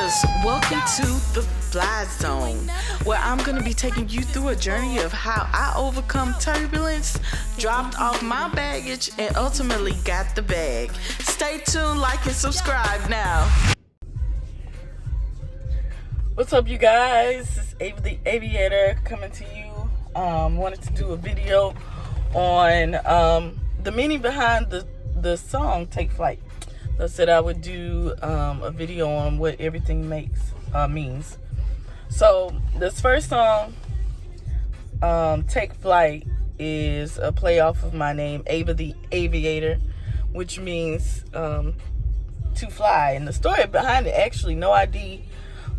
Aviators, welcome to the Fly Zone, where I'm going to be taking you through a journey of how I overcome turbulence, dropped off my baggage, and ultimately got the bag. Stay tuned, like, and subscribe now. What's up, you guys? It's Ava the Aviator coming to you. Wanted to do a video on the meaning behind the song Take Flight. I said I would do a video on what everything means. So this first song, Take Flight, is a play off of my name, Ava the Aviator, which means to fly. And the story behind it, actually, No ID,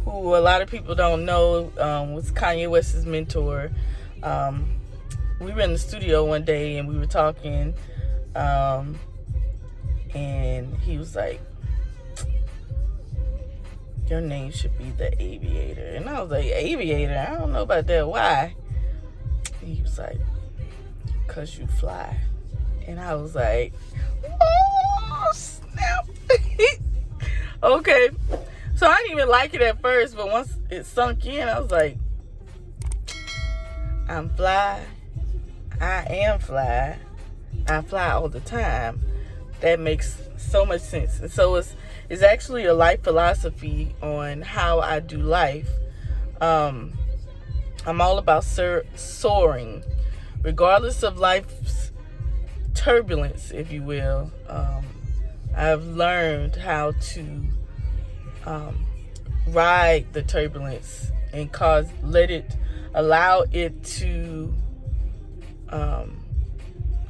who a lot of people don't know, was Kanye West's mentor. We were in the studio one day and we were talking, and he was like, your name should be the Aviator. And I was like, Aviator? I don't know about that. Why? He was like, because you fly. And I was like, oh, snap. Okay. So I didn't even like it at first, but once it sunk in, I was like, I'm fly. I am fly. I fly all the time. That makes so much sense. And so it's actually a life philosophy on how I do life. I'm all about soaring, regardless of life's turbulence, if you will. I've learned how to ride the turbulence and allow it to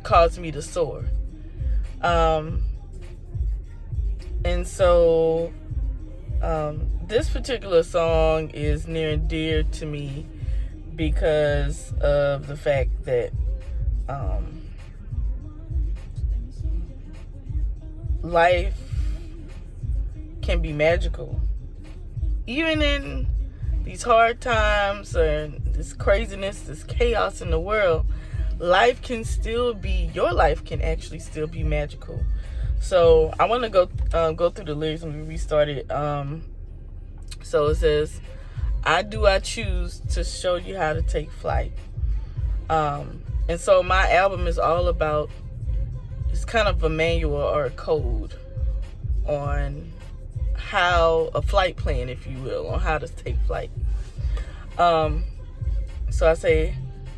cause me to soar. And so this particular song is near and dear to me because of the fact that life can be magical. Even in these hard times or this craziness, this chaos in the world, your life can actually still be magical. So I want to go through the lyrics and we restarted. So it says, I choose to show you how to take flight. And so my album is all about, it's kind of a manual or a code on how a flight plan, if you will, on how to take flight. So I say,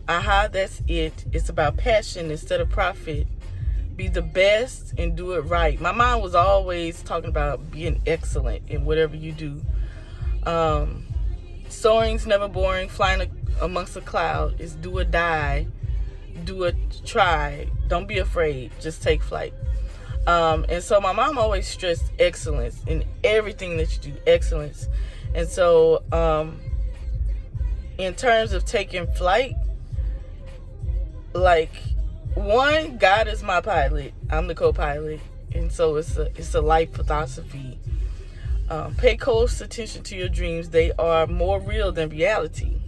aha, that's it. It's about passion instead of profit. Be the best and do it right. My mom was always talking about being excellent in whatever you do. Soaring's never boring. Flying amongst a cloud is do or die. Do or try. Don't be afraid. Just take flight. And so my mom always stressed excellence in everything that you do. Excellence. And so in terms of taking flight, like, one, God is my pilot. I'm the co-pilot. And so it's a life philosophy. Pay close attention to your dreams. They are more real than reality.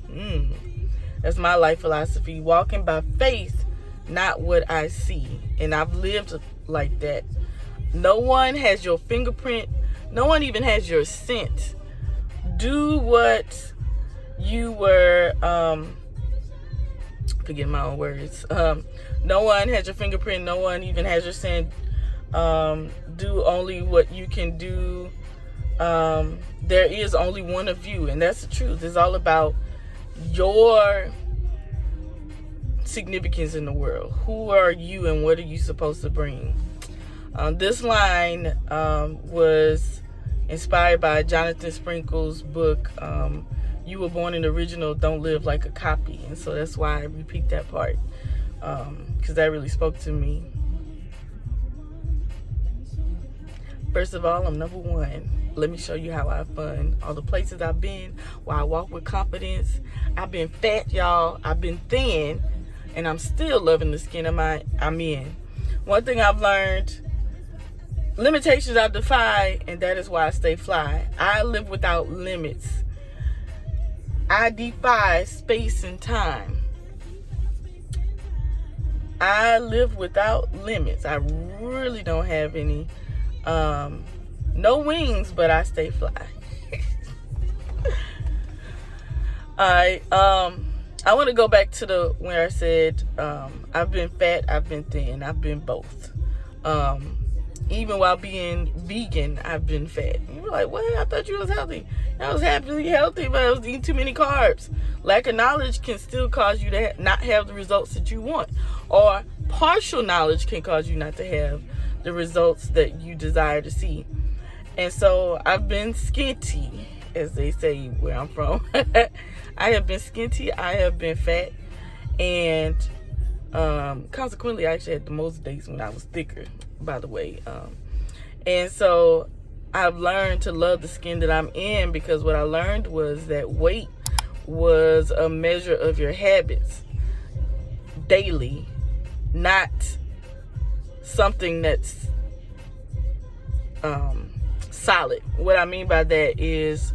That's my life philosophy. Walking by faith, not what I see. And I've lived like that. No one has your fingerprint. No one even has your scent. Do what you were... forget my own words. No one has your fingerprint. No one even has your scent. Do only what you can do. There is only one of you, and that's the truth. It's all about your significance in the world. Who are you and what are you supposed to bring? This line was inspired by Jonathan Sprinkle's book, You Were Born an Original, Don't Live Like a Copy. And so that's why I repeat that part, because that really spoke to me. First of all, I'm number one. Let me show you how I have fun. All the places I've been, where I walk with confidence. I've been fat, y'all. I've been thin, and I'm still loving the skin I'm in. One thing I've learned, limitations I defy, and that is why I stay fly. I live without limits. I defy space and time. I live without limits. I really don't have any. No wings, but I stay fly. All right. I want to go back to where I said I've been fat, I've been thin, I've been both. Even while being vegan, I've been fat. And you're like, what? I thought you was healthy. I was happily healthy, but I was eating too many carbs. Lack of knowledge can still cause you to not have the results that you want. Or partial knowledge can cause you not to have the results that you desire to see. And so I've been skinty, as they say where I'm from. I have been skinty. I have been fat. And consequently, I actually had the most days when I was thicker, by the way. And so I've learned to love the skin that I'm in, because what I learned was that weight was a measure of your habits daily, not something that's solid. What I mean by that is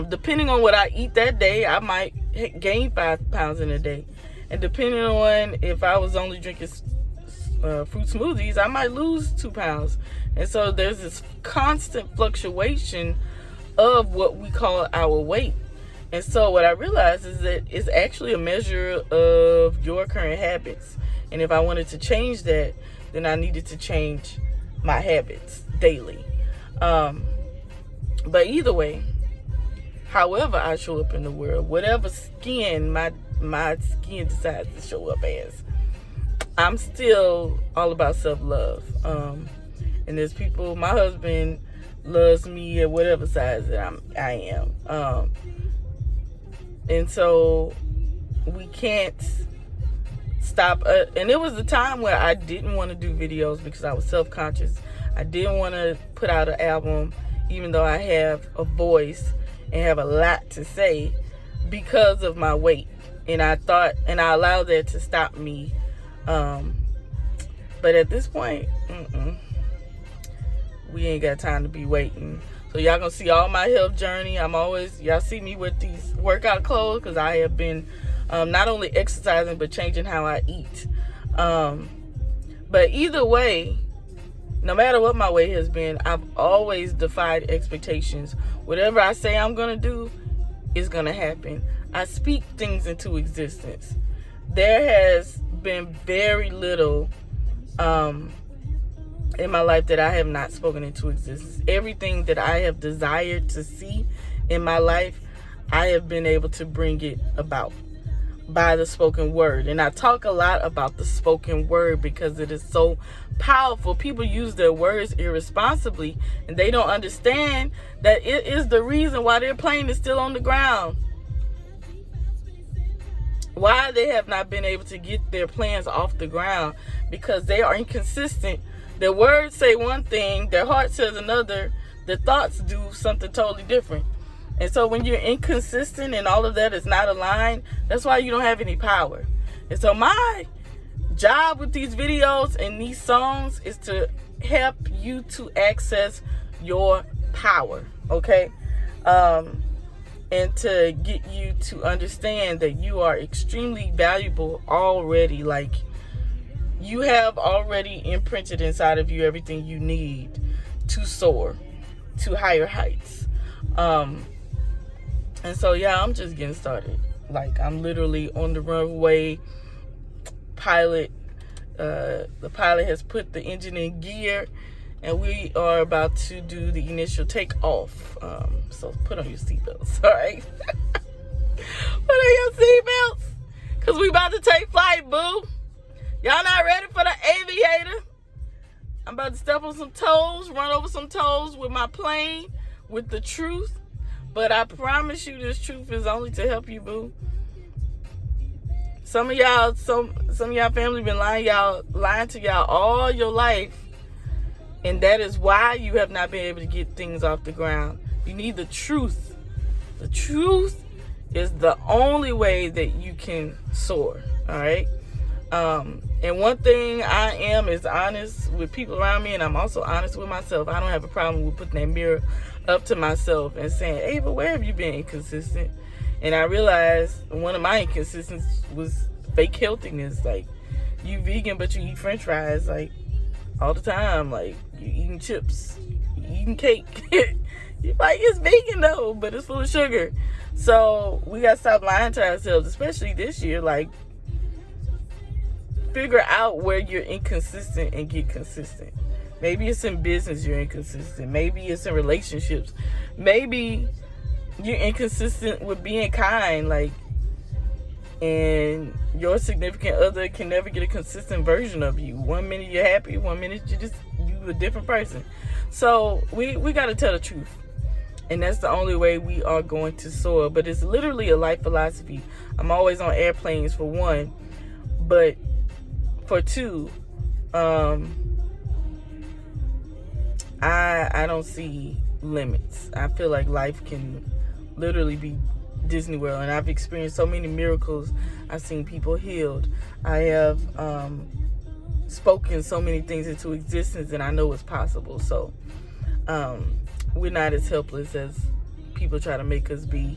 depending on what I eat that day, I might gain 5 pounds in a day. And depending on if I was only drinking fruit smoothies, I might lose 2 pounds. And so there's this constant fluctuation of what we call our weight. And so what I realized is that it's actually a measure of your current habits. And if I wanted to change that, then I needed to change my habits daily. But either way, however I show up in the world, whatever skin my skin decides to show up as, I'm still all about self-love. And there's people, my husband loves me at whatever size that I am. And so we can't stop. And it was a time where I didn't want to do videos because I was self-conscious. I didn't want to put out an album, even though I have a voice and have a lot to say, because of my weight. And I allowed that to stop me. But at this point, we ain't got time to be waiting. So y'all gonna see all my health journey. Y'all see me with these workout clothes because I have been not only exercising but changing how I eat. But either way, no matter what my weight has been, I've always defied expectations. Whatever I say I'm gonna do is gonna happen. I speak things into existence. There has been very little in my life that I have not spoken into existence. Everything that I have desired to see in my life, I have been able to bring it about by the spoken word. And I talk a lot about the spoken word because it is so powerful. People use their words irresponsibly, and they don't understand that it is the reason why their plane is still on the ground. Why they have not been able to get their plans off the ground, because they are inconsistent. Their words say one thing, their heart says another, their thoughts do something totally different. And so when you're inconsistent and all of that is not aligned, that's why you don't have any power. And so my job with these videos and these songs is to help you to access your power, okay? And to get you to understand that you are extremely valuable already. Like, you have already imprinted inside of you everything you need to soar to higher heights. And so, yeah, I'm just getting started. Like, I'm literally on the runway. The pilot has put the engine in gear, and we are about to do the initial takeoff. So put on your seatbelts, all right? Put on your seatbelts, because we about to take flight, boo. Y'all not ready for the Aviator? I'm about to step on some toes, run over some toes with my plane, with the truth. But I promise you, this truth is only to help you, boo. Some of y'all family been lying to y'all all your life. And that is why you have not been able to get things off the ground. You need the truth. The truth is the only way that you can soar, all right? And one thing I am is honest with people around me, and I'm also honest with myself. I don't have a problem with putting that mirror up to myself and saying, Ava, where have you been inconsistent? And I realized one of my inconsistencies was fake healthiness. Like, you vegan, but you eat french fries, like, all the time. Like, you eating chips, you eating cake, You like, it's vegan though, but it's full of sugar. So we gotta stop lying to ourselves, especially this year. Like, figure out where you're inconsistent and get consistent. Maybe it's in business you're inconsistent. Maybe it's in relationships. Maybe you're inconsistent with being kind, like, and your significant other can never get a consistent version of you. 1 minute you're happy, 1 minute you a different person. So we gotta tell the truth. And that's the only way we are going to soar. But it's literally a life philosophy. I'm always on airplanes, for one. But for two, I don't see limits. I feel like life can literally be Disney World, and I've experienced so many miracles. I've seen people healed. I have spoken so many things into existence, and I know it's possible. So we're not as helpless as people try to make us be.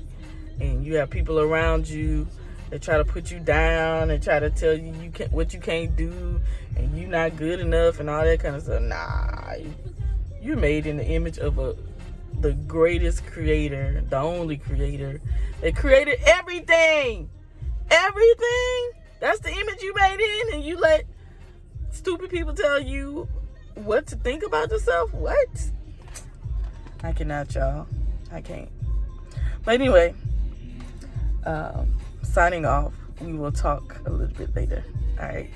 And you have people around you that try to put you down and try to tell you what you can't do, and you're not good enough and all that kind of stuff. Nah, you're made in the image of the greatest creator, the only creator that created everything. Everything. That's the image you made in, and you let stupid people tell you what to think about yourself? What? I cannot, y'all. I can't. But anyway, signing off. We will talk a little bit later. All right.